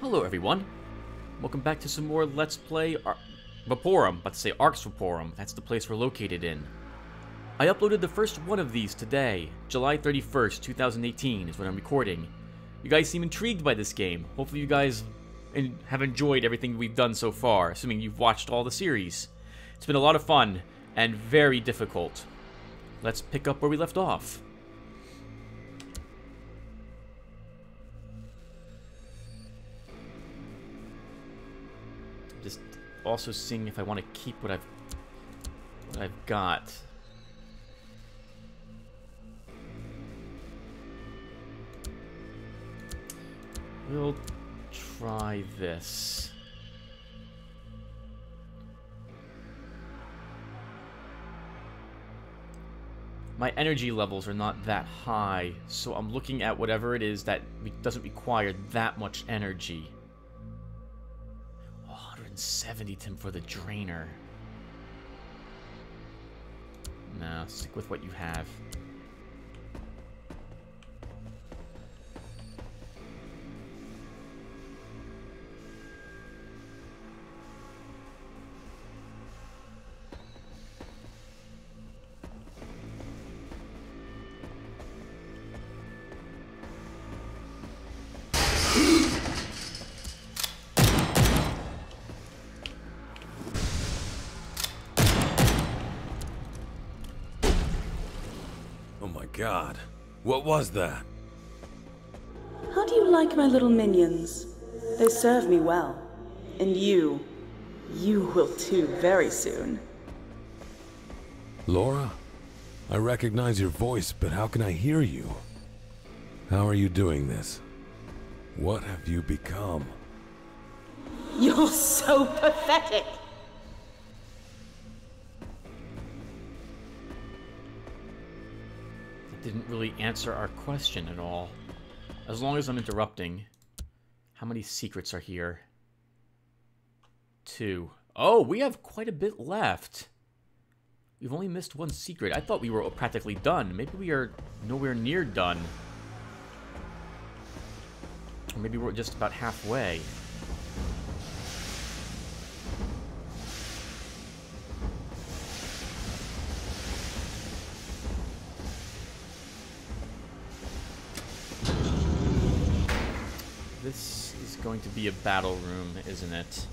Hello everyone, welcome back to some more Let's Play Vaporum, about to say Arx Vaporum, that's the place we're located in. I uploaded the first one of these today, July 31st, 2018 is when I'm recording. You guys seem intrigued by this game, hopefully you guys have enjoyed everything we've done so far, assuming you've watched all the series. It's been a lot of fun, and very difficult. Let's pick up where we left off. Just also seeing if I want to keep what I've got. We'll try this. My energy levels are not that high, so I'm looking at whatever it is that doesn't require that much energy. 170 Tim for the drainer. No, stick with what you have. God, what was that? How do you like my little minions? They serve me well. And you will too very soon. Laura? I recognize your voice, but how can I hear you? How are you doing this? What have you become? You're so pathetic! Didn't really answer our question at all. As long as I'm interrupting. How many secrets are here? 2. Oh, we have quite a bit left. We've only missed one secret. I thought we were practically done. Maybe we are nowhere near done. Or maybe we're just about halfway. This is going to be a battle room, isn't it?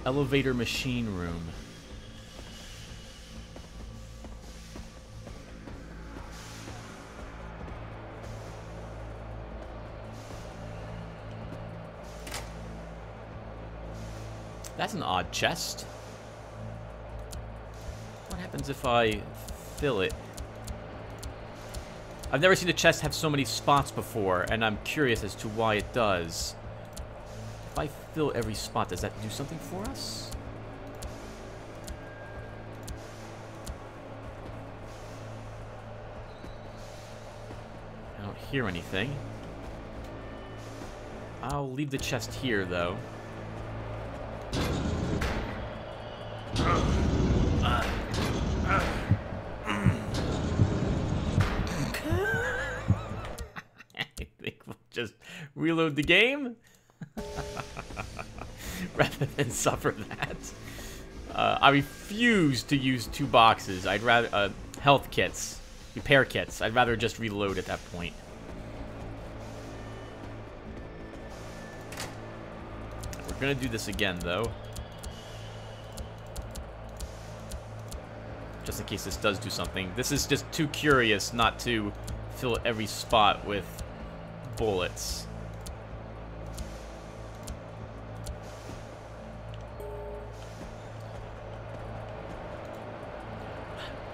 Elevator machine room. That's an odd chest. What happens if I fill it? I've never seen a chest have so many spots before, and I'm curious as to why it does. If I fill every spot, does that do something for us? I don't hear anything. I'll leave the chest here, though. I think we'll just reload the game rather than suffer that. I refuse to use 2 boxes. I'd rather health kits, repair kits. I'd rather just reload at that point. We're gonna do this again, though. Just in case this does do something. This is just too curious not to fill every spot with bullets.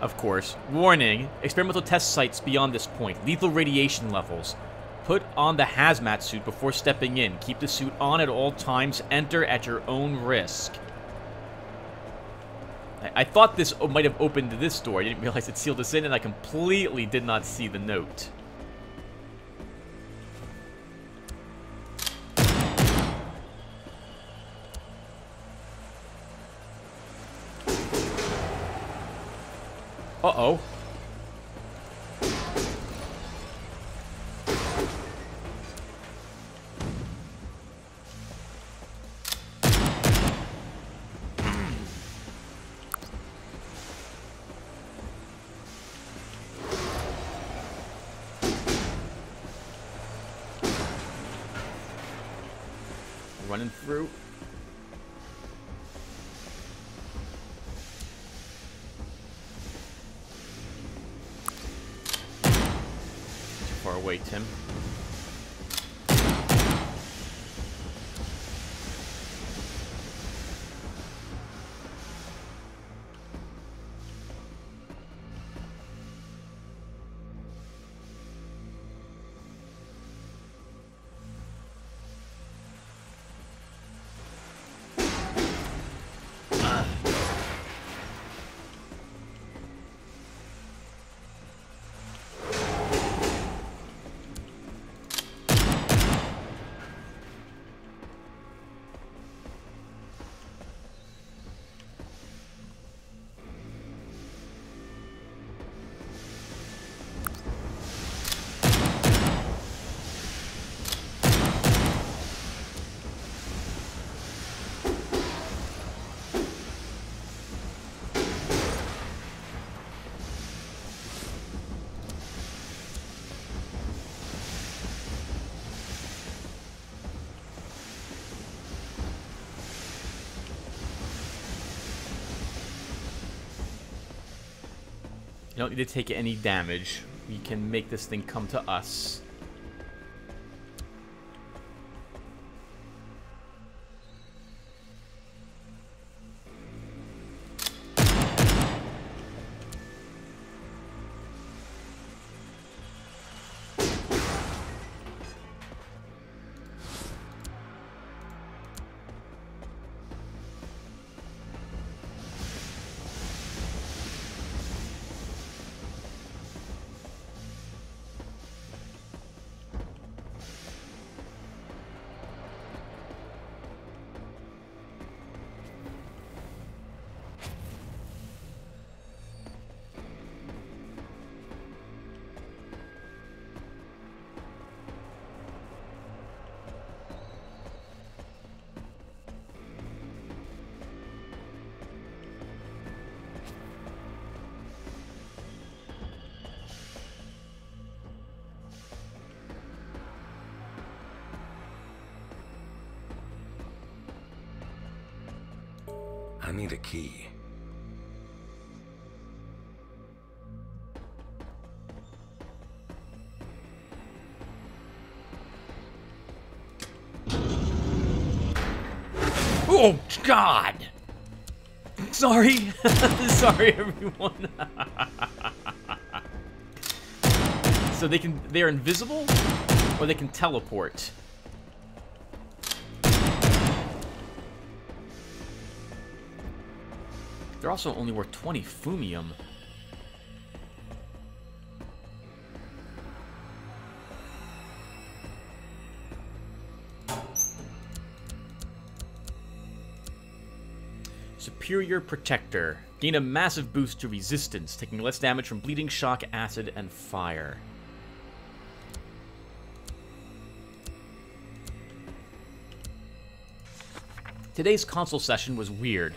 Of course. Warning. Experimental test sites beyond this point. Lethal radiation levels. Put on the hazmat suit before stepping in. Keep the suit on at all times. Enter at your own risk. I thought this might have opened this door. I didn't realize it sealed us in, and I completely did not see the note. Uh-oh. Running through. Too far away, Tim. You don't need to take any damage. We can make this thing come to us. I need a key. Oh, God! Sorry. Sorry, everyone. So they're invisible? Or they can teleport? They're also only worth 20 Fumium. Superior Protector. Gain a massive boost to resistance, taking less damage from bleeding, shock, acid, and fire. Today's console session was weird.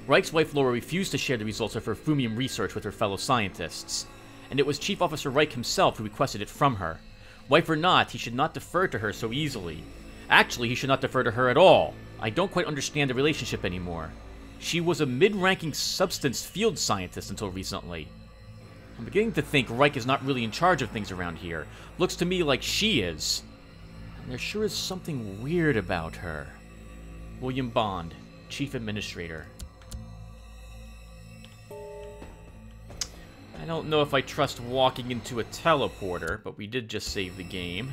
Reich's wife Laura refused to share the results of her Fumium research with her fellow scientists, and it was Chief Officer Reich himself who requested it from her. Wife or not, he should not defer to her so easily. Actually, he should not defer to her at all. I don't quite understand the relationship anymore. She was a mid-ranking substance field scientist until recently. I'm beginning to think Reich is not really in charge of things around here. Looks to me like she is. And there sure is something weird about her. William Bond, Chief Administrator. I don't know if I trust walking into a teleporter, but we did just save the game.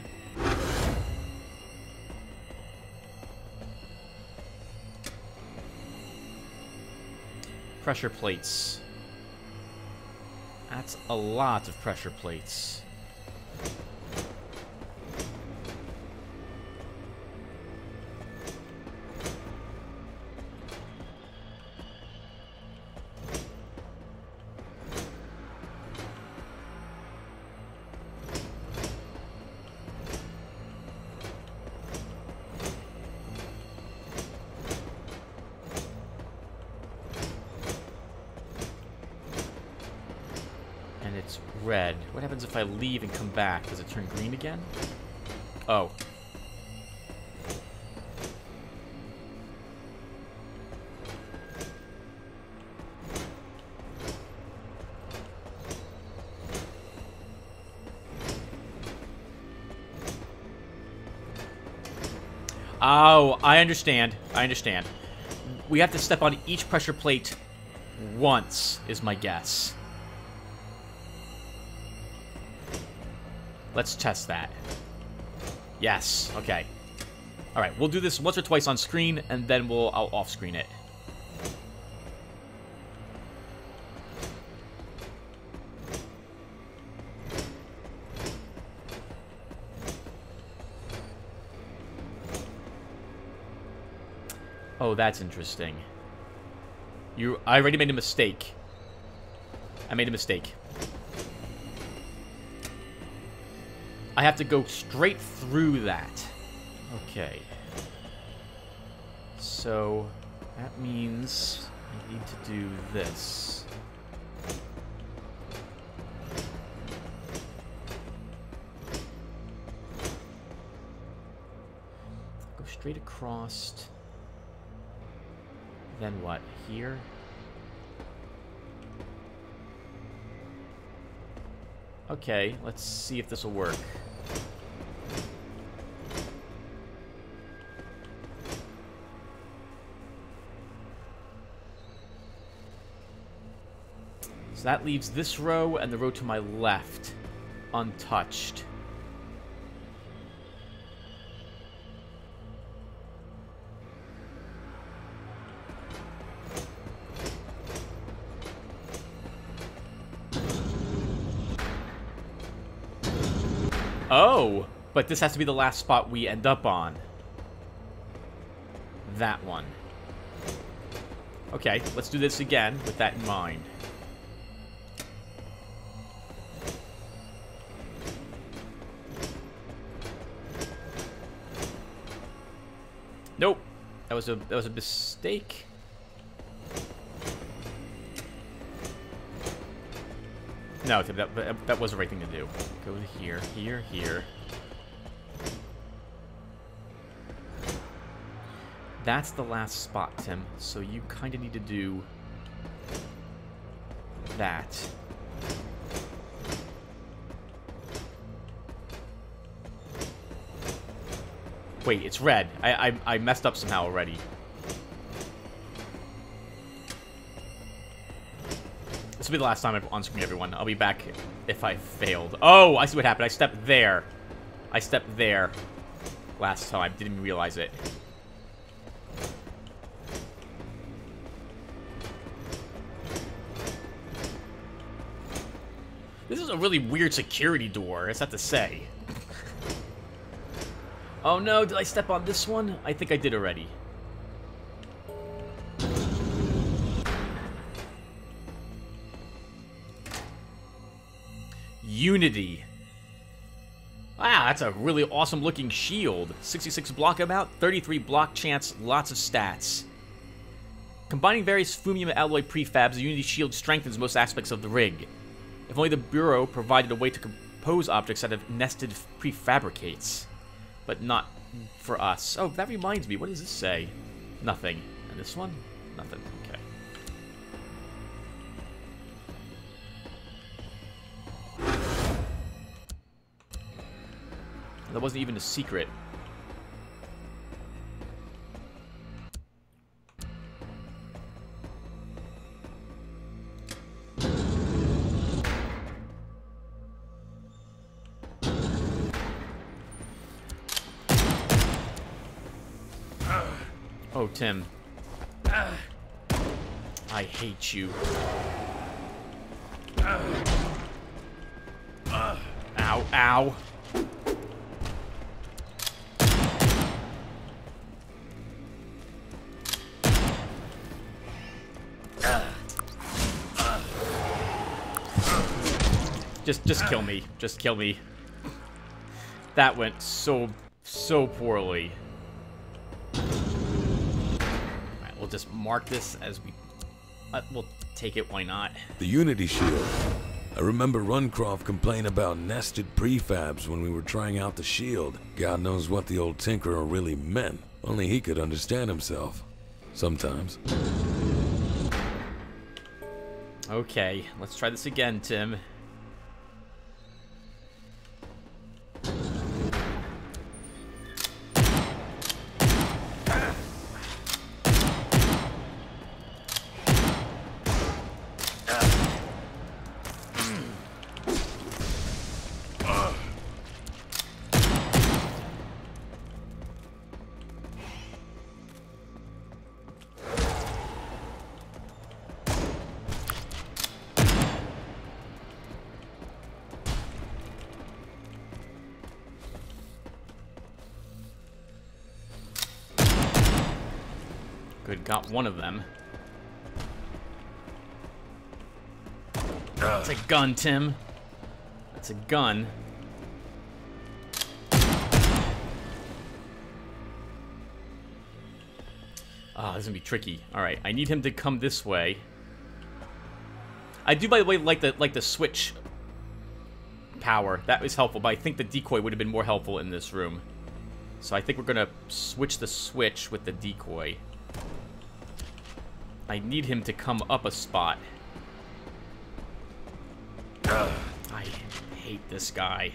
Pressure plates. That's a lot of pressure plates. it's red. What happens if I leave and come back? Does it turn green again? Oh. Oh, I understand. I understand. We have to step on each pressure plate once, is my guess. Let's test that. Yes, okay. Alright, we'll do this once or twice on screen, and then I'll off-screen it. Oh, that's interesting. I already made a mistake. I made a mistake. I have to go straight through that. Okay. So, that means I need to do this. Go straight across. Then what? Here? Okay, let's see if this will work. So that leaves this row and the row to my left untouched. Oh, but this has to be the last spot we end up on. That one. Okay, let's do this again with that in mind. Nope. That was a mistake. No, that was the right thing to do. Go to here, here, here. That's the last spot, Tim. So you kind of need to do that. Wait, it's red. I messed up somehow already. This will be the last time I'm on screen, everyone. I'll be back if I failed. Oh, I see what happened. I stepped there. I stepped there last time. Didn't even realize it. This is a really weird security door, I just have to say. Oh no, did I step on this one? I think I did already. Unity. Wow, that's a really awesome looking shield. 66 block amount, 33 block chance, lots of stats. Combining various Fumium alloy prefabs, the Unity shield strengthens most aspects of the rig. If only the Bureau provided a way to compose objects out of nested prefabricates. But not for us. Oh, that reminds me, what does this say? Nothing. And this one? Nothing. Okay. That wasn't even a secret. Oh, Tim. I hate you. Ow, ow. Just kill me. Just kill me. That went so poorly. Alright, we'll just mark this as we... we'll take it, why not? The Unity shield. I remember Runcroft complained about nested prefabs when we were trying out the shield. God knows what the old tinkerer really meant. Only he could understand himself. Sometimes. Okay, let's try this again, Tim. Good, got one of them. That's a gun, Tim. That's a gun. Ah, this is gonna be tricky. Alright, I need him to come this way. I do, by the way, like the switch power. That was helpful, but I think the decoy would have been more helpful in this room. So I think we're gonna switch the switch with the decoy. I need him to come up a spot. I hate this guy.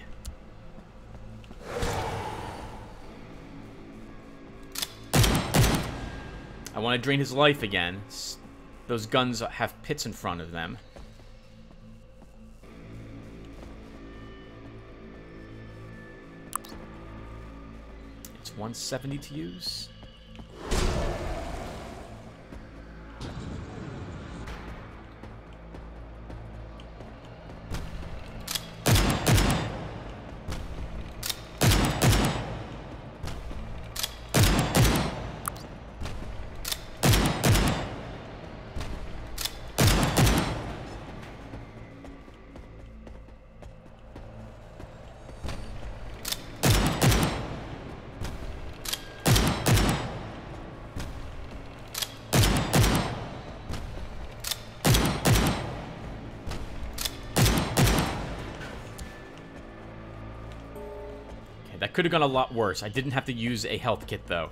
I want to drain his life again. Those guns have pits in front of them. It's 170 to use. That could have gone a lot worse. I didn't have to use a health kit, though.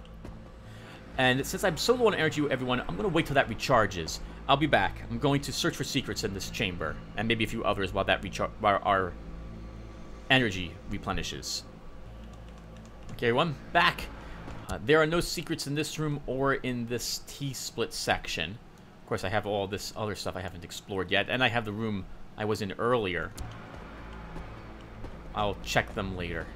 And since I'm so low on energy, everyone, I'm going to wait till that recharges. I'll be back. I'm going to search for secrets in this chamber, and maybe a few others while that while our energy replenishes. Okay, everyone, back. There are no secrets in this room or in this T-split section. Of course, I have all this other stuff I haven't explored yet, and I have the room I was in earlier. I'll check them later.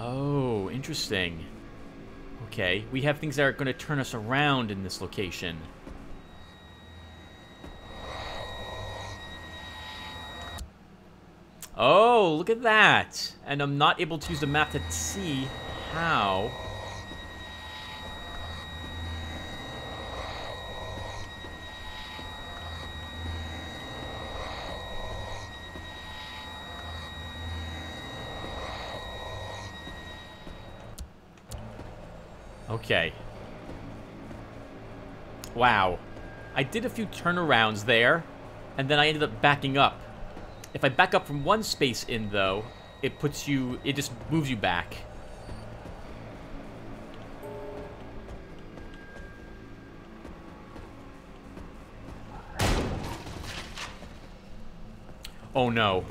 Oh, interesting. Okay, we have things that are going to turn us around in this location. Oh, look at that! And I'm not able to use the map to see how. Okay. Wow. I did a few turnarounds there, and then I ended up backing up. If I back up from one space in, though, it just moves you back. Oh no.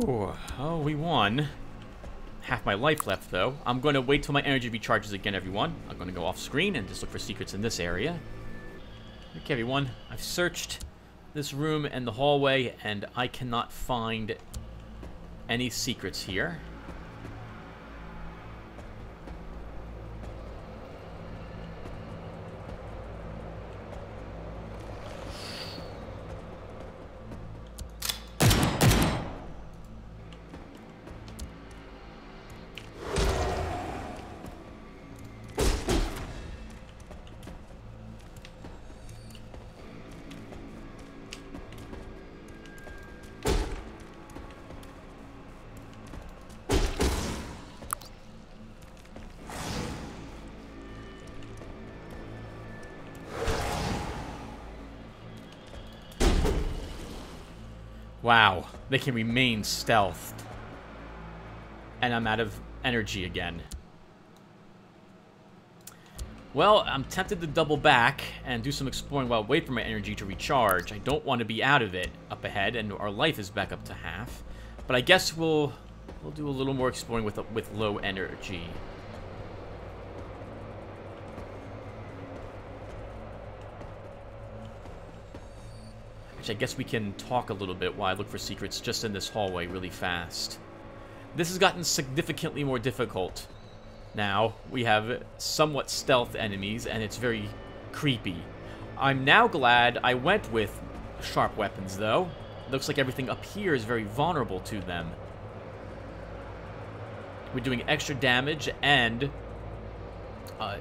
Whew. Oh, we won. Half my life left, though. I'm going to wait till my energy recharges again, everyone. I'm going to go off screen and just look for secrets in this area. Okay, everyone. I've searched this room and the hallway, and I cannot find any secrets here. Wow, they can remain stealthed. And I'm out of energy again. Well, I'm tempted to double back and do some exploring while I wait for my energy to recharge. I don't want to be out of it up ahead, and our life is back up to half. But I guess we'll do a little more exploring with low energy. I guess we can talk a little bit while I look for secrets just in this hallway really fast. This has gotten significantly more difficult. Now, we have somewhat stealth enemies, and it's very creepy. I'm now glad I went with sharp weapons, though. Looks like everything up here is very vulnerable to them. We're doing extra damage, and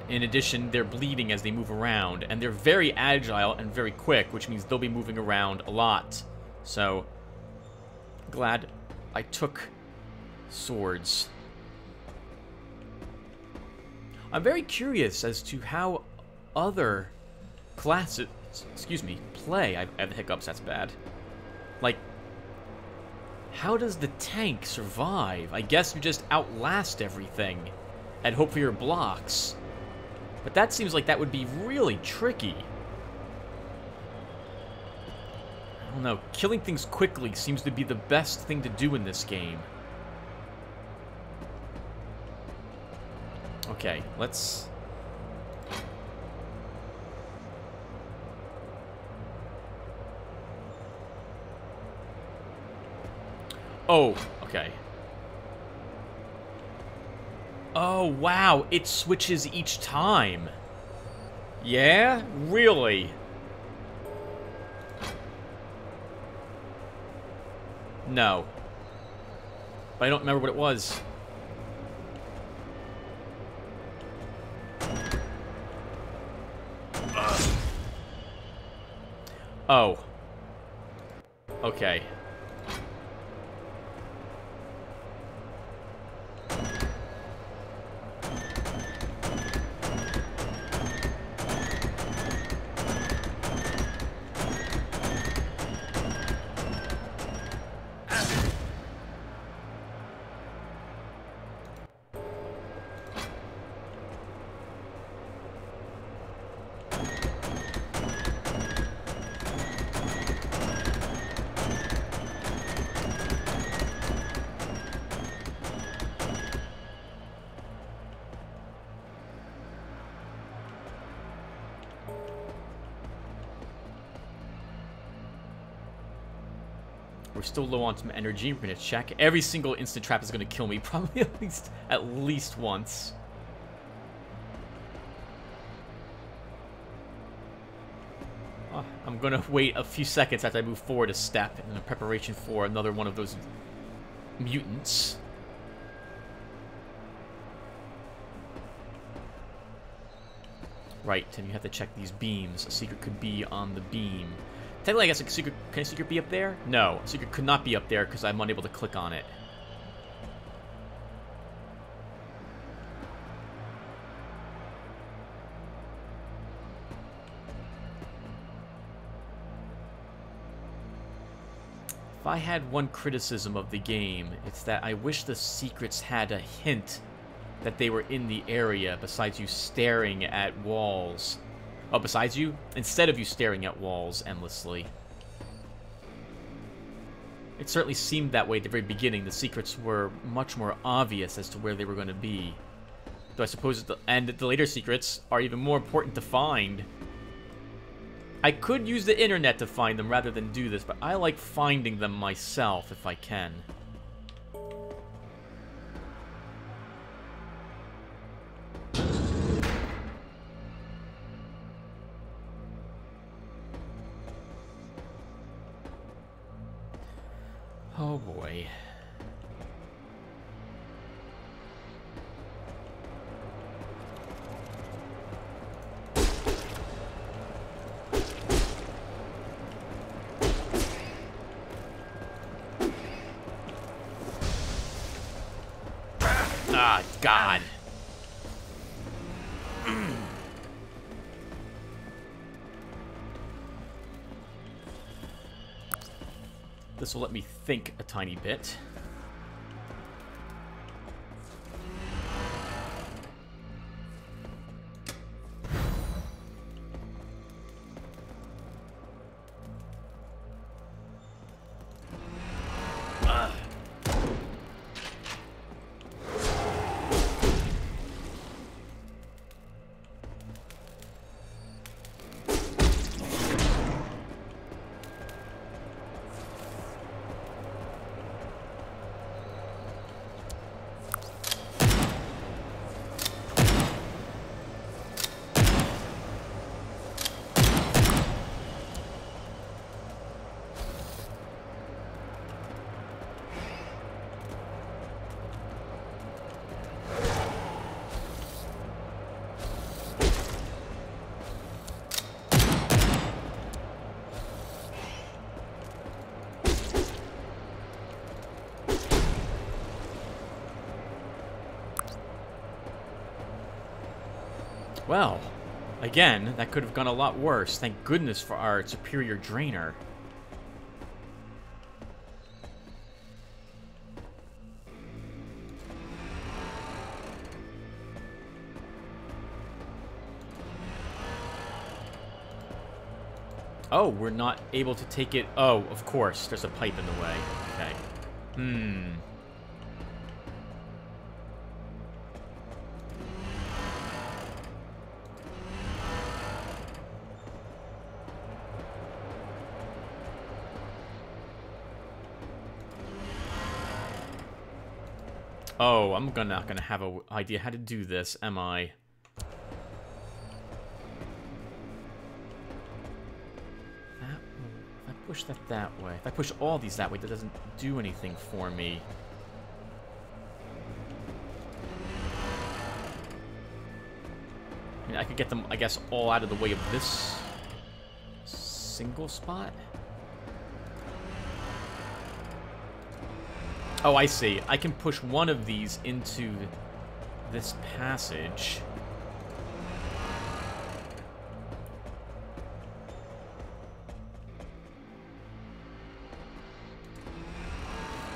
in addition, they're bleeding as they move around, and they're very agile and very quick, which means they'll be moving around a lot. So, glad I took swords. I'm very curious as to how other classes, play. I have the hiccups, that's bad. Like, how does the tank survive? I guess you just outlast everything and hope for your blocks. But that seems like that would be really tricky. I don't know. Killing things quickly seems to be the best thing to do in this game. Okay, let's... Oh, okay. Oh, wow, it switches each time. Yeah? Really? No. But I don't remember what it was. Oh. Okay. We're still low on some energy. We're gonna check. Every single instant trap is gonna kill me, probably at least once. I'm gonna wait a few seconds after I move forward a step in preparation for another one of those mutants. Right, and you have to check these beams. A secret could be on the beam. Technically, I guess can a secret be up there? No, a secret could not be up there because I'm unable to click on it. If I had one criticism of the game, it's that I wish the secrets had a hint that they were in the area besides you staring at walls. Oh, besides you? Instead of you staring at walls endlessly. It certainly seemed that way at the very beginning. The secrets were much more obvious as to where they were going to be. Though I suppose the later secrets are even more important to find. I could use the internet to find them rather than do this, but I like finding them myself if I can. Oh boy. Ah, God. This will let me think a tiny bit. Well, again, that could have gone a lot worse. Thank goodness for our superior drainer. Oh, we're not able to take it. Oh, of course, there's a pipe in the way. Okay. Oh, I'm not gonna have an idea how to do this, am I? If I push that way. If I push all these that way, that doesn't do anything for me. I mean, I could get them, I guess, all out of the way of this single spot. Oh, I see. I can push one of these into this passage.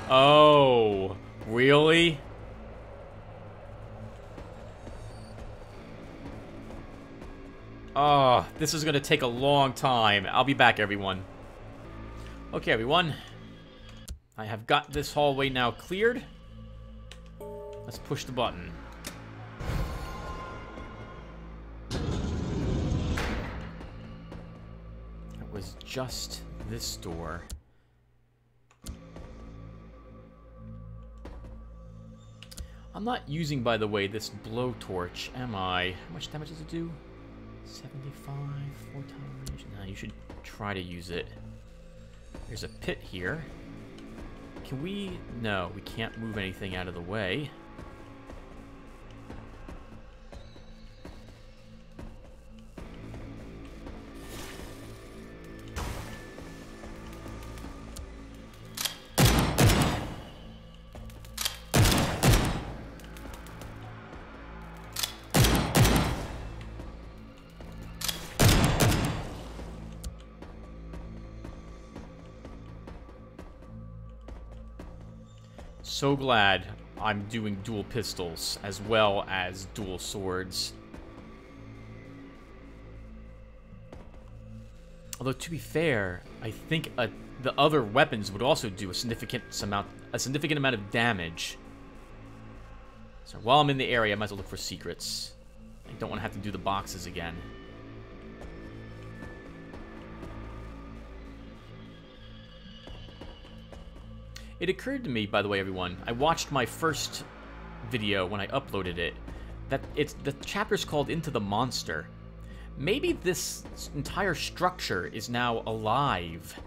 Oh, really? Oh, this is going to take a long time. I'll be back, everyone. Okay, everyone. I have got this hallway now cleared. Let's push the button. It was just this door. I'm not using, by the way, this blowtorch, am I? How much damage does it do? 75, 4-time range. Nah, you should try to use it. There's a pit here. Can we... No, we can't move anything out of the way. So glad I'm doing dual pistols as well as dual swords. Although, to be fair, I think a the other weapons would also do a significant amount of damage. So while I'm in the area, I might as well look for secrets. I don't want to have to do the boxes again. It occurred to me, by the way, everyone, I watched my first video when I uploaded it, that the chapter's called Into the Monster. Maybe this entire structure is now alive,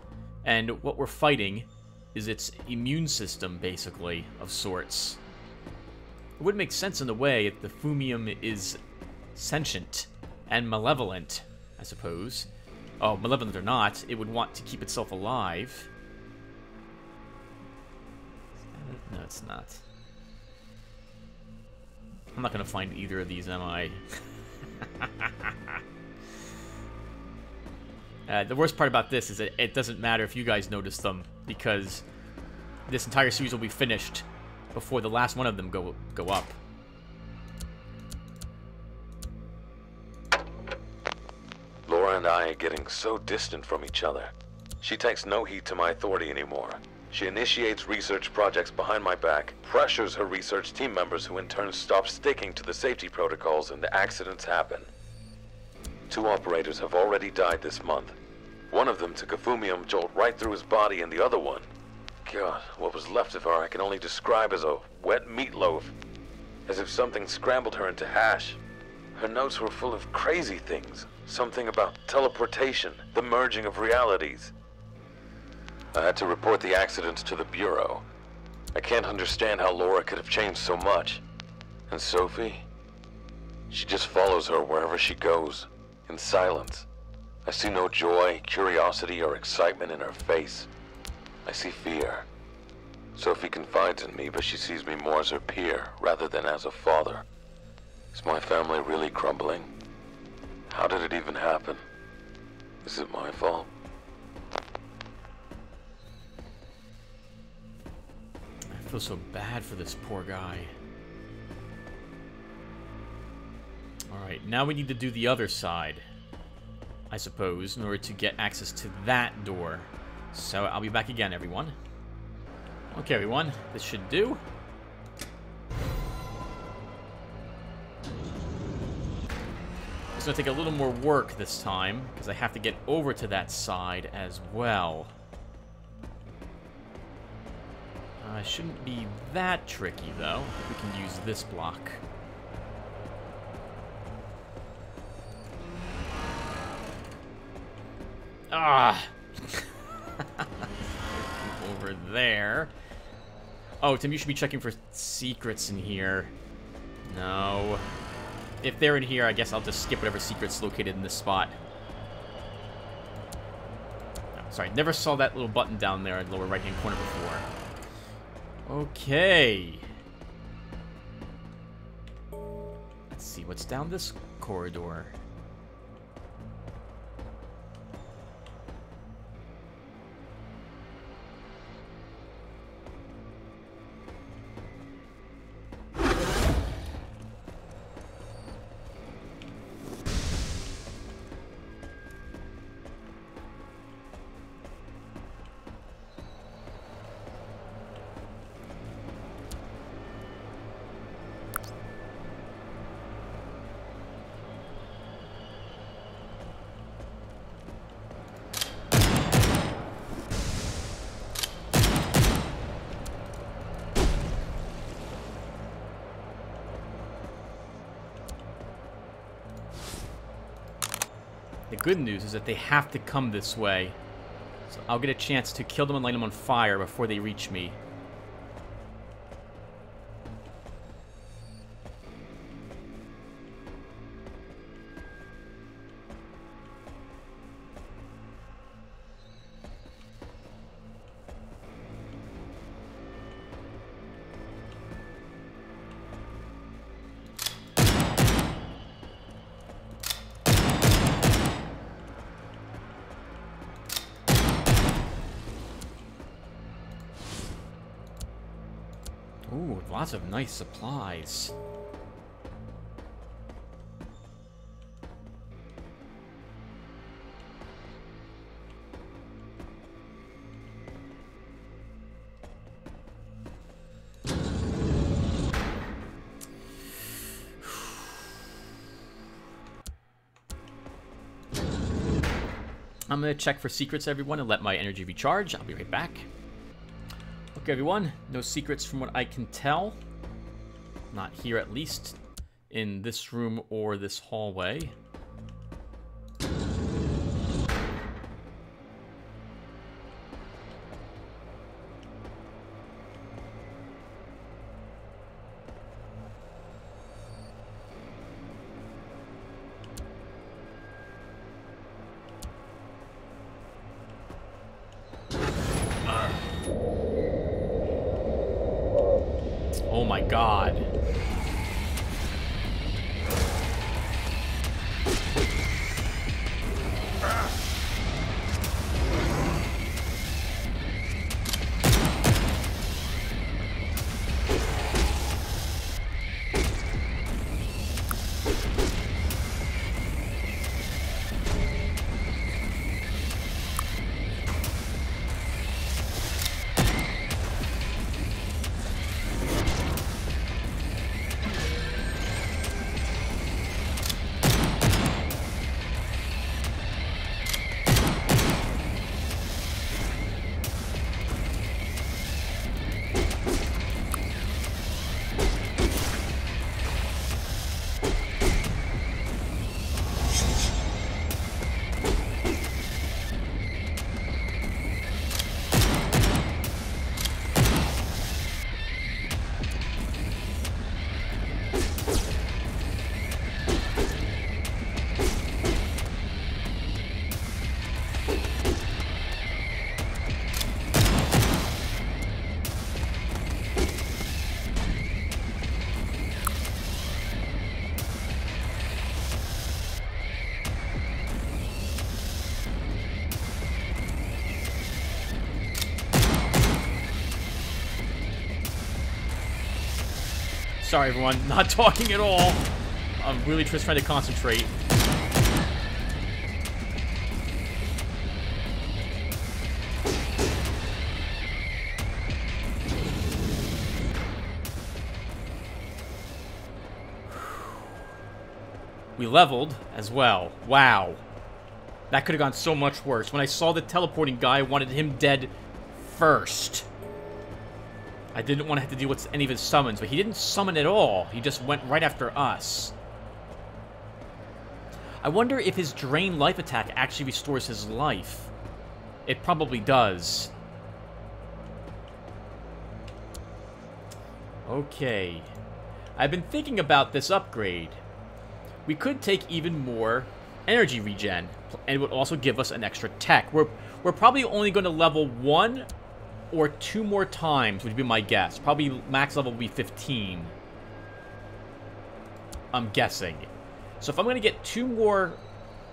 and what we're fighting is its immune system, basically, of sorts. It would make sense in a way if the Fumium is sentient and malevolent, I suppose. Oh, malevolent or not, it would want to keep itself alive. No, it's not. I'm not going to find either of these, am I? The worst part about this is that it doesn't matter if you guys notice them, because this entire series will be finished before the last one of them go up. Laura and I are getting so distant from each other. She takes no heed to my authority anymore. She initiates research projects behind my back, pressures her research team members who in turn stop sticking to the safety protocols, and the accidents happen. 2 operators have already died this month. One of them took a Fumium jolt right through his body, and the other one... God, what was left of her I can only describe as a wet meatloaf. As if something scrambled her into hash. Her notes were full of crazy things. Something about teleportation, the merging of realities. I had to report the accidents to the Bureau. I can't understand how Laura could have changed so much. And Sophie? She just follows her wherever she goes, in silence. I see no joy, curiosity, or excitement in her face. I see fear. Sophie confides in me, but she sees me more as her peer, rather than as a father. Is my family really crumbling? How did it even happen? Is it my fault? I feel so bad for this poor guy. Alright, now we need to do the other side, I suppose, in order to get access to that door. So I'll be back again, everyone. Okay, everyone, this should do. It's going to take a little more work this time, because I have to get over to that side as well. Shouldn't be that tricky, though. I think we can use this block. Ah! Over there. Oh, Tim, you should be checking for secrets in here. No. If they're in here, I guess I'll just skip whatever secret's located in this spot. Oh, sorry, never saw that little button down there in the lower right-hand corner before. Okay. Let's see what's down this corridor. The good news is that they have to come this way. So I'll get a chance to kill them and light them on fire before they reach me. Ooh, lots of nice supplies. I'm going to check for secrets, everyone, and let my energy recharge. I'll be right back. Okay, everyone. No secrets from what I can tell. Not here, at least. In this room or this hallway. Oh my god. Sorry, everyone. Not talking at all. I'm really just trying to concentrate. We leveled as well. Wow. That could have gone so much worse. When I saw the teleporting guy, I wanted him dead first. I didn't want to have to deal with any of his summons, but he didn't summon at all. He just went right after us. I wonder if his Drain Life attack actually restores his life. It probably does. Okay. I've been thinking about this upgrade. We could take even more energy regen, and it would also give us an extra tech. We're probably only going to level 1 or 2 more times, would be my guess. Probably max level will be 15. I'm guessing. So if I'm going to get 2 more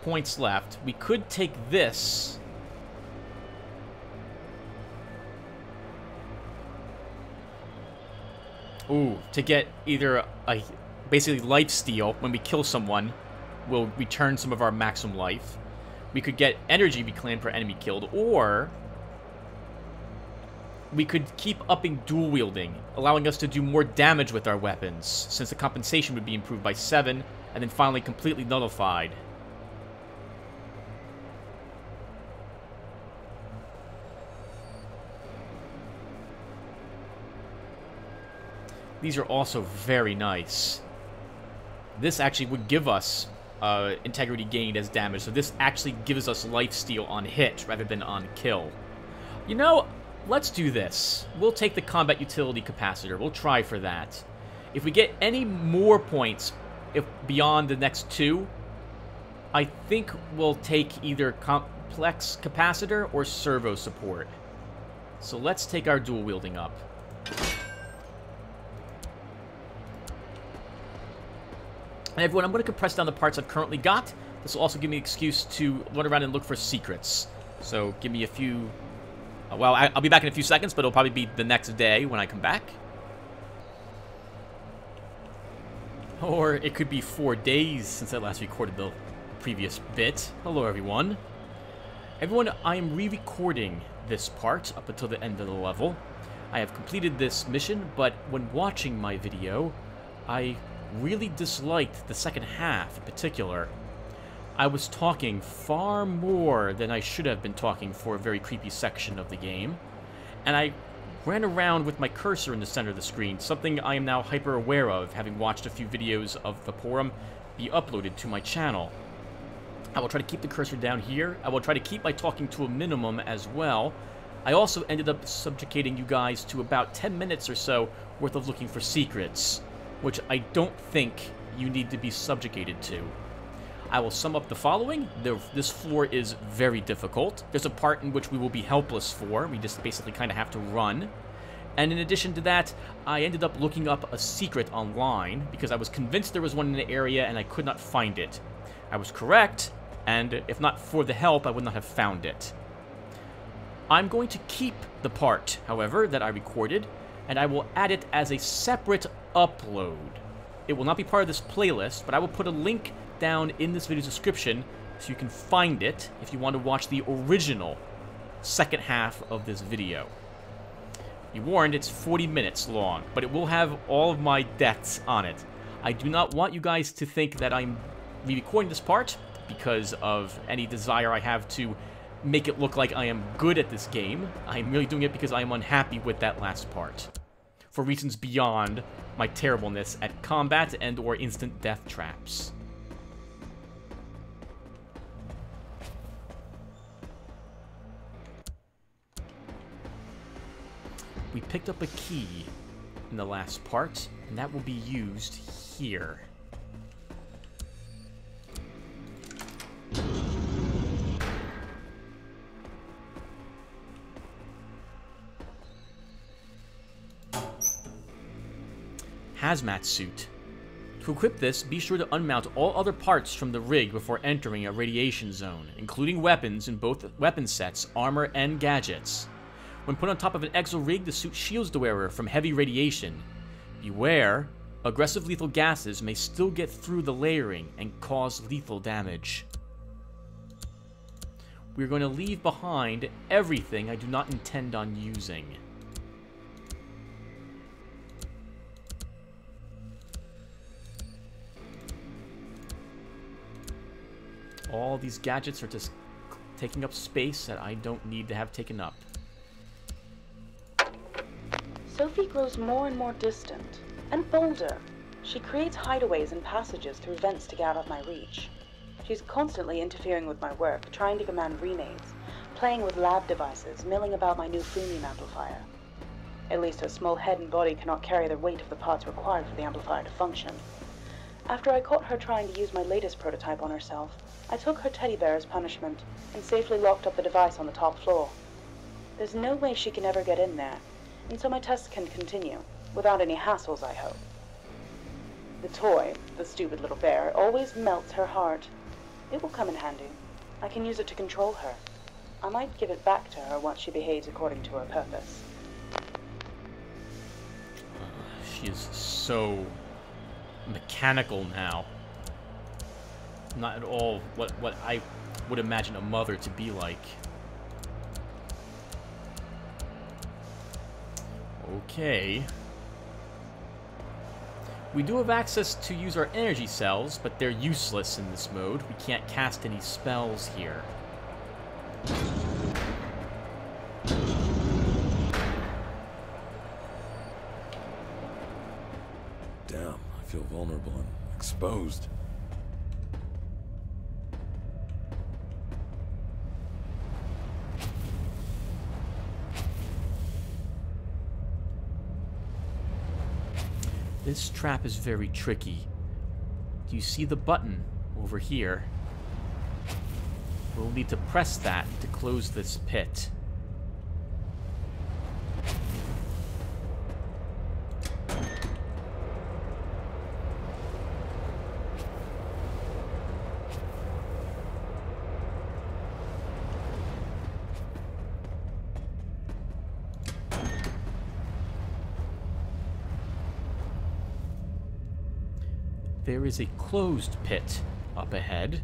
points left, we could take this. Ooh, to get either a basically life steal. When we kill someone, we'll return some of our maximum life. We could get energy reclaimed per enemy killed, or we could keep upping dual wielding, allowing us to do more damage with our weapons, since the compensation would be improved by 7, and then finally completely nullified. These are also very nice. This actually would give us integrity gained as damage, so this actually gives us lifesteal on hit rather than on kill. You know, let's do this. We'll take the combat utility capacitor. We'll try for that. If we get any more points beyond the next 2, I think we'll take either complex capacitor or servo support. So let's take our dual wielding up. And everyone, I'm going to compress down the parts I've currently got. This will also give me an excuse to run around and look for secrets. So give me a few... well, I'll be back in a few seconds, but it'll probably be the next day when I come back. Or it could be 4 days since I last recorded the previous bit. Hello, everyone. Everyone, I am re-recording this part up until the end of the level. I have completed this mission, but when watching my video, I really disliked the second half in particular. I was talking far more than I should have been talking for a very creepy section of the game, and I ran around with my cursor in the center of the screen, something I am now hyper aware of, having watched a few videos of Vaporum be uploaded to my channel. I will try to keep the cursor down here. I will try to keep my talking to a minimum as well. I also ended up subjugating you guys to about 10 minutes or so worth of looking for secrets, which I don't think you need to be subjugated to. I will sum up the following. This floor is very difficult. There's a part in which we will be helpless for. We just basically kind of have to run. And in addition to that, I ended up looking up a secret online because I was convinced there was one in the area and I could not find it. I was correct, and if not for the help, I would not have found it. I'm going to keep the part, however, that I recorded, and I will add it as a separate upload. It will not be part of this playlist, but I will put a link down in this video's description so you can find it if you want to watch the original second half of this video. Be warned, it's 40 minutes long, but it will have all of my deaths on it. I do not want you guys to think that I'm re-recording this part because of any desire I have to make it look like I am good at this game. I'm really doing it because I am unhappy with that last part, for reasons beyond my terribleness at combat and or instant death traps. We picked up a key in the last part, and that will be used here. Hazmat suit. To equip this, be sure to unmount all other parts from the rig before entering a radiation zone, including weapons in both weapon sets, armor, and gadgets. When put on top of an exo rig, the suit shields the wearer from heavy radiation. Beware, aggressive lethal gases may still get through the layering and cause lethal damage. We're going to leave behind everything I do not intend on using. All these gadgets are just taking up space that I don't need to have taken up. Sophie grows more and more distant, and bolder. She creates hideaways and passages through vents to get out of my reach. She's constantly interfering with my work, trying to command renades, playing with lab devices, milling about my new Fumium amplifier. At least her small head and body cannot carry the weight of the parts required for the amplifier to function. After I caught her trying to use my latest prototype on herself, I took her teddy bear as punishment and safely locked up the device on the top floor. There's no way she can ever get in there, and so my tests can continue, without any hassles, I hope. The toy, the stupid little bear, always melts her heart. It will come in handy. I can use it to control her. I might give it back to her once she behaves according to her purpose. She is so mechanical now. Not at all what I would imagine a mother to be like. Okay. We do have access to use our energy cells, but they're useless in this mode. We can't cast any spells here. Damn, I feel vulnerable and exposed. This trap is very tricky. Do you see the button over here? We'll need to press that to close this pit. There is a closed pit up ahead.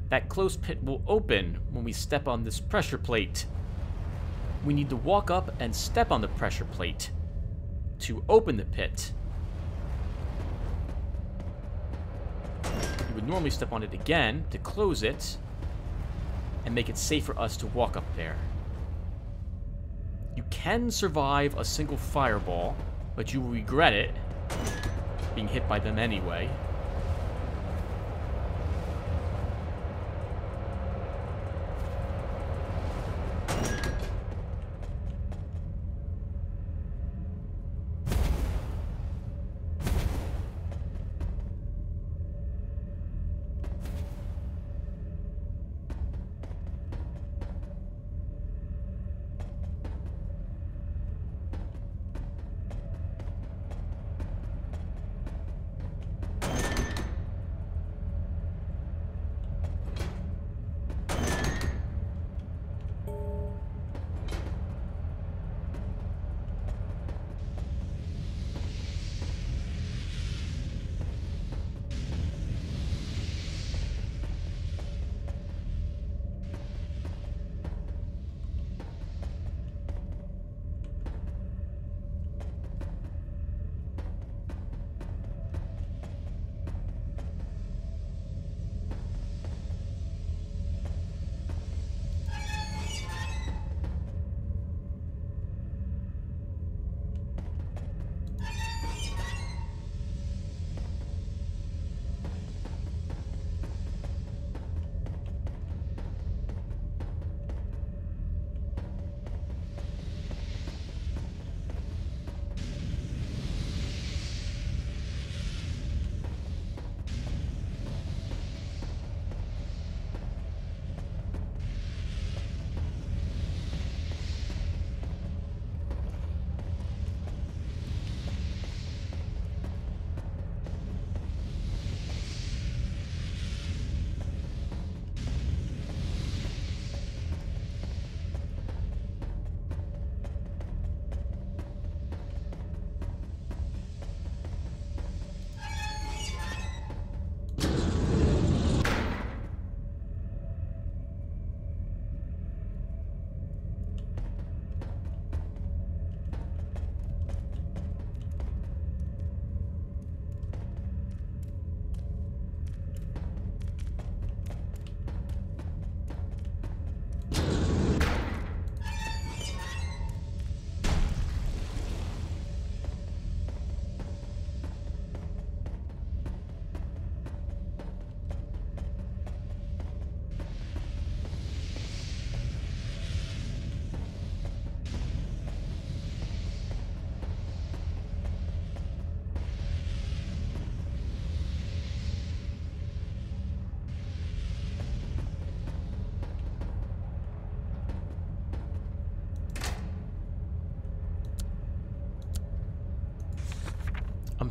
That closed pit will open when we step on this pressure plate. We need to walk up and step on the pressure plate to open the pit. You would normally step on it again to close it and make it safe for us to walk up there. You can survive a single fireball, but you will regret it, being hit by them anyway.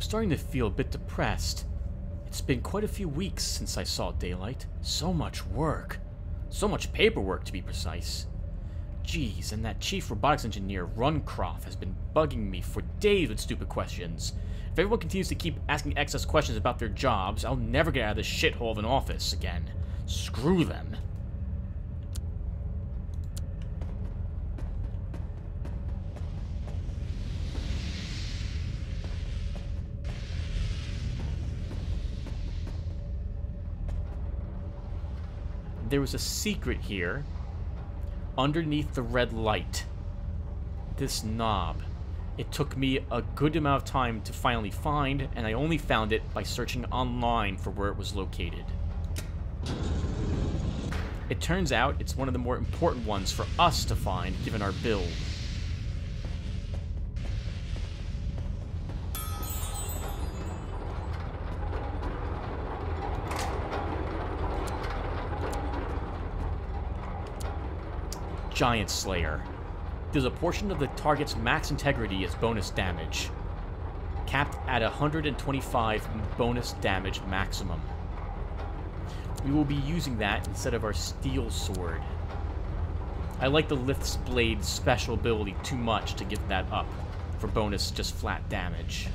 I'm starting to feel a bit depressed. It's been quite a few weeks since I saw daylight. So much work. So much paperwork, to be precise. Geez, and that chief robotics engineer, Runcroft, has been bugging me for days with stupid questions. If everyone continues to keep asking excess questions about their jobs, I'll never get out of this shithole of an office again. Screw them. There was a secret here, underneath the red light. This knob. It took me a good amount of time to finally find, and I only found it by searching online for where it was located. It turns out it's one of the more important ones for us to find, given our build. Giant Slayer. There's a portion of the target's max integrity as bonus damage, capped at 125 bonus damage maximum. We will be using that instead of our steel sword. I like the Lith's Blade special ability too much to give that up for bonus just flat damage.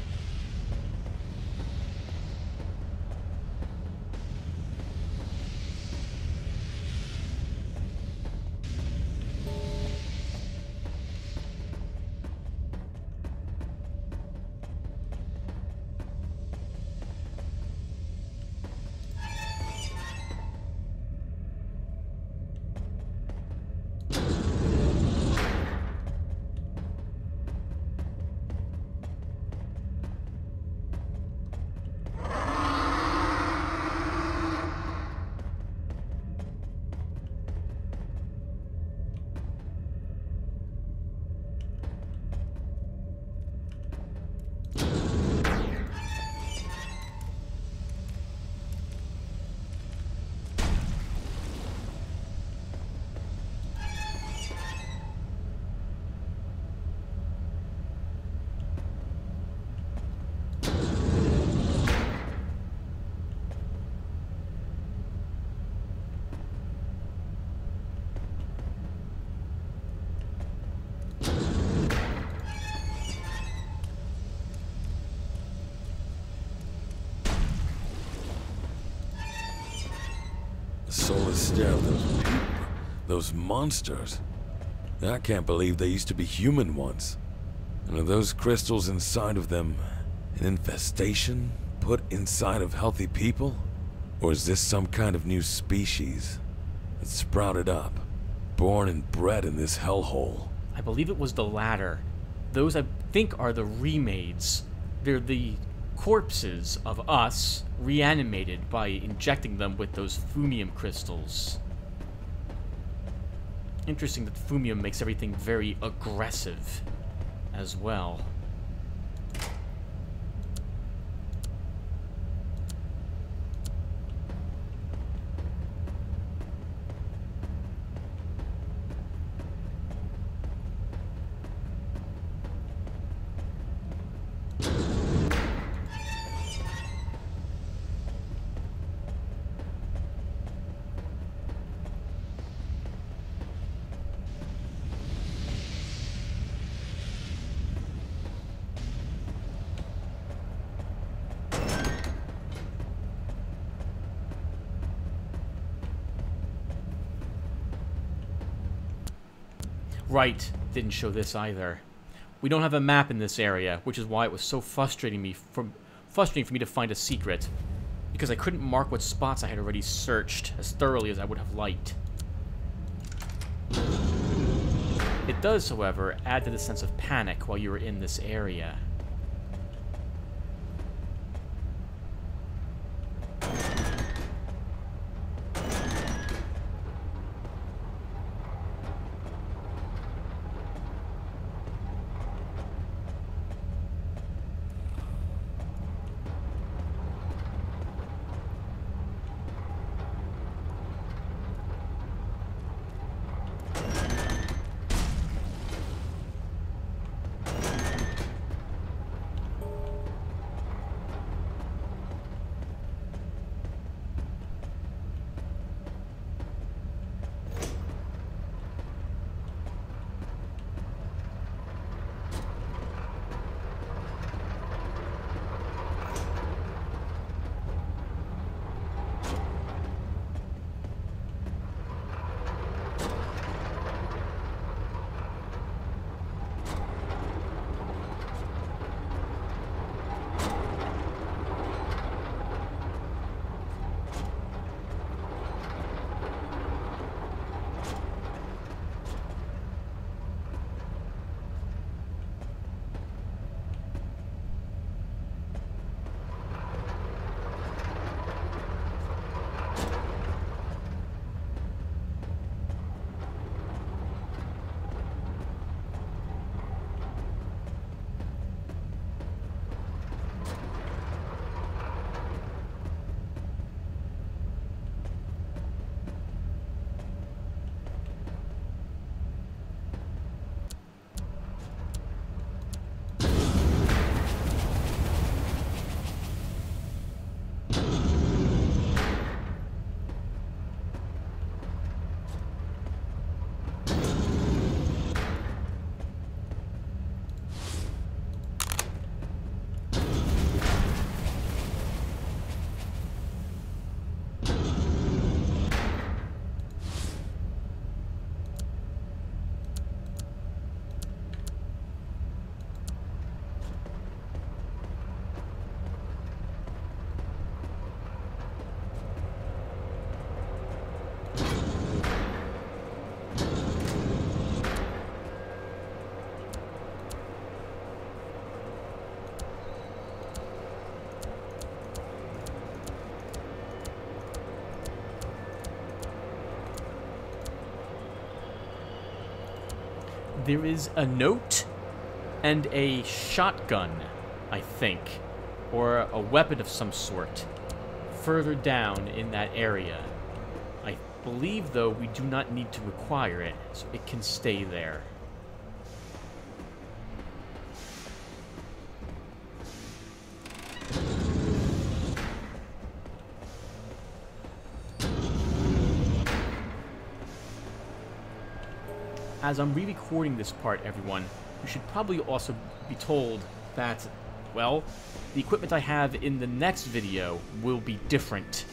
stare at those people, those monsters. I can't believe they used to be human once. And are those crystals inside of them an infestation put inside of healthy people? Or is this some kind of new species that sprouted up, born and bred in this hellhole? I believe it was the latter. Those, I think, are the remades. They're the corpses of us reanimated by injecting them with those Fumium crystals. Interesting that Fumium makes everything very aggressive as well. Right, didn't show this either. We don't have a map in this area, which is why it was so frustrating for me to find a secret, because I couldn't mark what spots I had already searched as thoroughly as I would have liked. It does, however, add to the sense of panic while you were in this area. There is a note and a shotgun, I think, or a weapon of some sort, further down in that area. I believe, though, we do not need to require it, so it can stay there. As I'm re-recording this part, everyone, you should probably also be told that, well, the equipment I have in the next video will be different.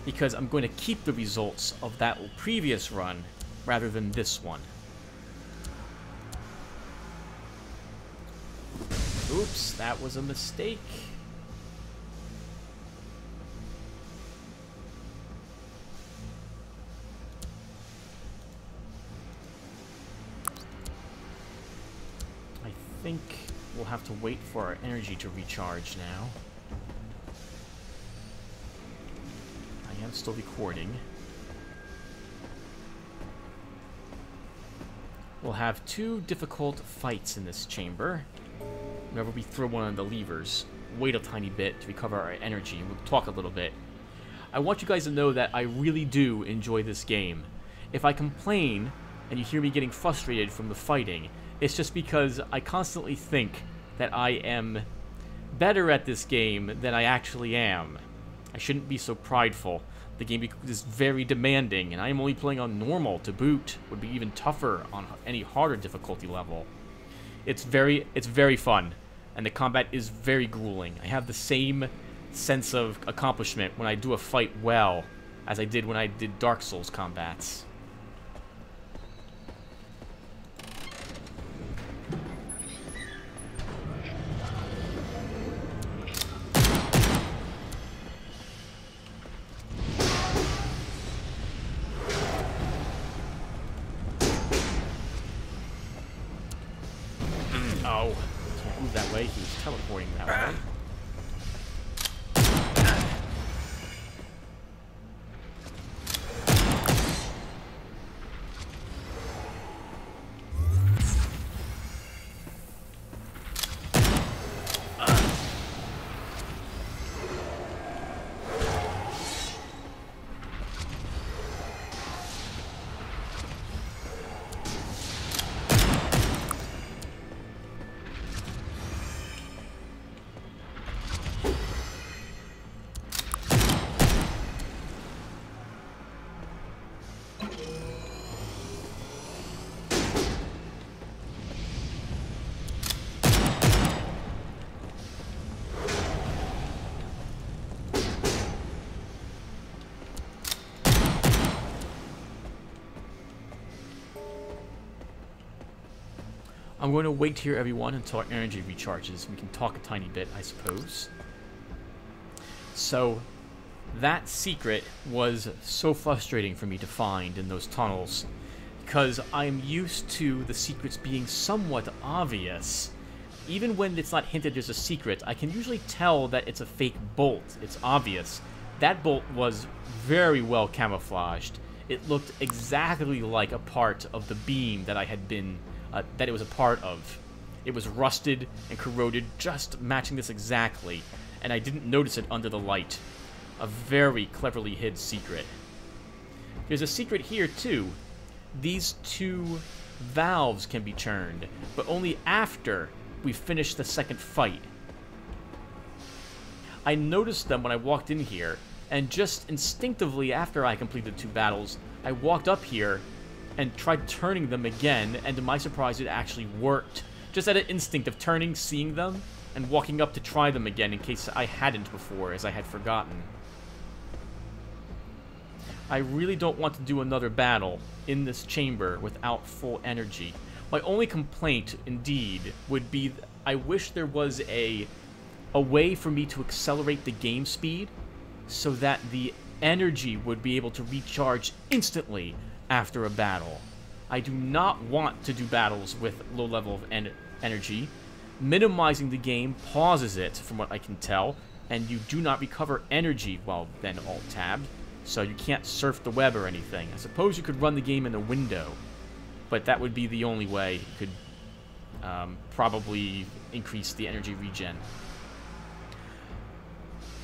because I'm going to keep the results of that previous run rather than this one. Oops, that was a mistake. I think we'll have to wait for our energy to recharge now. I am still recording. We'll have 2 difficult fights in this chamber. Whenever we throw one of the levers, wait a tiny bit to recover our energy, and we'll talk a little bit. I want you guys to know that I really do enjoy this game. If I complain, and you hear me getting frustrated from the fighting, it's just because I constantly think that I am better at this game than I actually am. I shouldn't be so prideful. The game is very demanding, and I am only playing on normal to boot. Would be even tougher on any harder difficulty level. It's very fun, and the combat is very grueling. I have the same sense of accomplishment when I do a fight well as I did when I did Dark Souls combats. Oh, can't move that way. He was teleporting that way. I'm going to wait here, everyone, until our energy recharges. We can talk a tiny bit, I suppose. So, that secret was so frustrating for me to find in those tunnels, because I'm used to the secrets being somewhat obvious. Even when it's not hinted there's a secret, I can usually tell that it's a fake bolt. It's obvious. That bolt was very well camouflaged. It looked exactly like a part of the beam that I had been... that it was a part of. It was rusted and corroded, just matching this exactly, and I didn't notice it under the light. A very cleverly hid secret. There's a secret here, too. These 2 valves can be turned, but only after we finish the second fight. I noticed them when I walked in here, and just instinctively after I completed 2 battles, I walked up here and tried turning them again, and to my surprise, it actually worked. Just at an instinct of turning, seeing them, and walking up to try them again in case I hadn't before, as I had forgotten. I really don't want to do another battle in this chamber without full energy. My only complaint, indeed, would be I wish there was a way for me to accelerate the game speed so that the energy would be able to recharge instantly after a battle. I do not want to do battles with low level of energy. Minimizing the game pauses it, from what I can tell, and you do not recover energy while then alt-tabbed, so you can't surf the web or anything. I suppose you could run the game in a window, but that would be the only way you could probably increase the energy regen.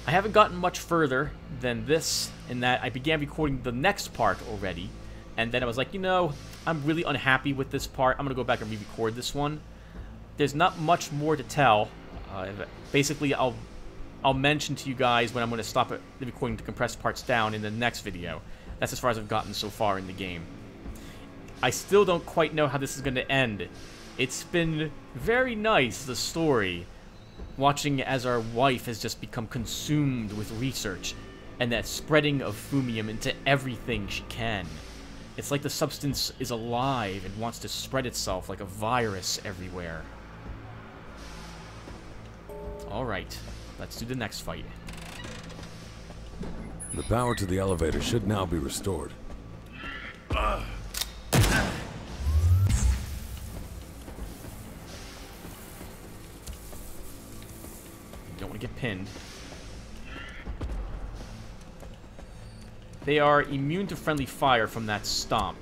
I haven't gotten much further than this, in that I began recording the next part already, and then I was like, you know, I'm really unhappy with this part. I'm going to go back and re-record this one. There's not much more to tell. Basically, I'll mention to you guys when I'm going to stop the recording to compress parts down in the next video. That's as far as I've gotten so far in the game. I still don't quite know how this is going to end. It's been very nice, the story, watching as our wife has just become consumed with research and that spreading of Fumium into everything she can. It's like the substance is alive and wants to spread itself like a virus everywhere. Alright, let's do the next fight. The power to the elevator should now be restored. Don't want to get pinned. They are immune to friendly fire from that stomp.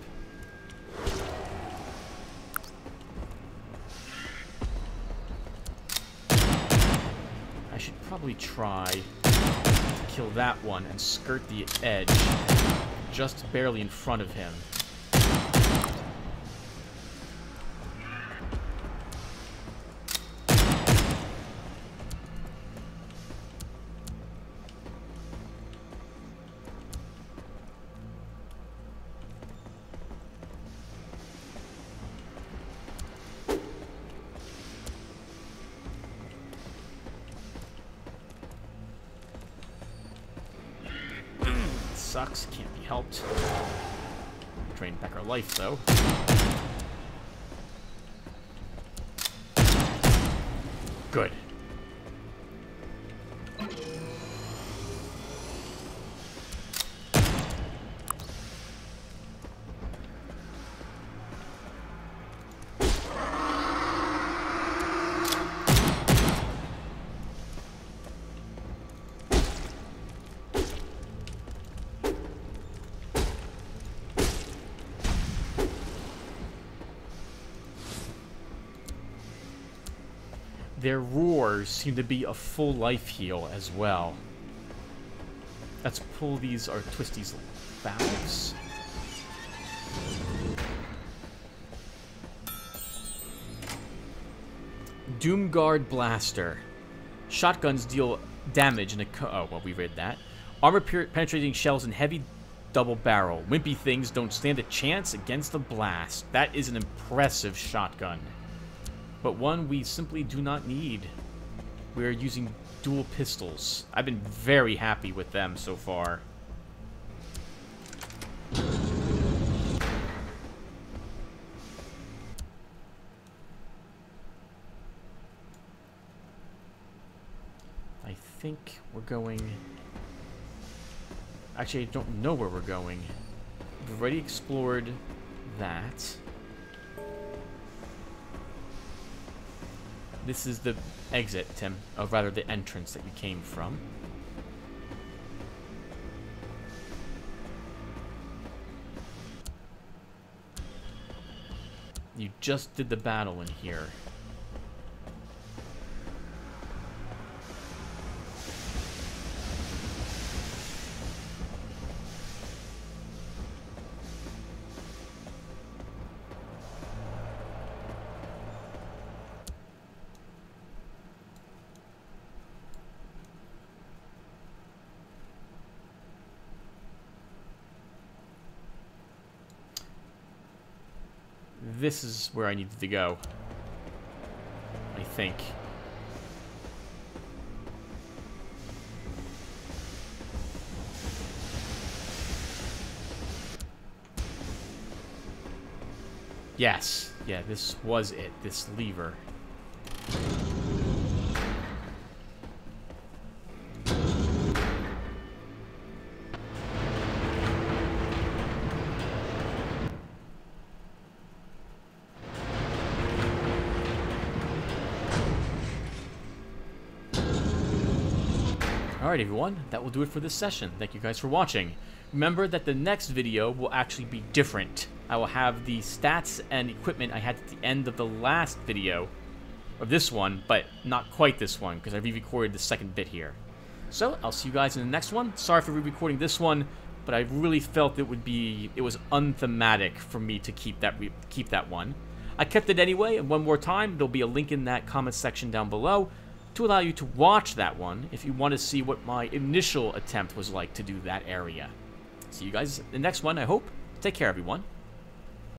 I should probably try to kill that one and skirt the edge, just barely in front of him. Sucks, can't be helped. Drain back our life, though. Good. Their roars seem to be a full life heal as well. Let's pull these or twist these valves. Doomguard Blaster. Shotguns deal damage in a oh, well, we read that. Armor-penetrating shells and heavy double barrel. Wimpy things don't stand a chance against the blast. That is an impressive shotgun, but one we simply do not need. We're using dual pistols. I've been very happy with them so far. I think we're going... Actually, I don't know where we're going. We've already explored that. This is the exit, Tim. Or rather, the entrance that you came from. You just did the battle in here. This is where I needed to go, I think. Yes, yeah, this was it, this lever. Alright everyone, that will do it for this session. Thank you guys for watching. Remember that the next video will actually be different. I will have the stats and equipment I had at the end of the last video, of this one, but not quite this one, because I re-recorded the second bit here. So, I'll see you guys in the next one. Sorry for re-recording this one, but I really felt it was unthematic for me to keep that one. I kept it anyway, and one more time, there'll be a link in that comment section down below to allow you to watch that one if you want to see what my initial attempt was like to do that area. See you guys in the next one, I hope. Take care, everyone.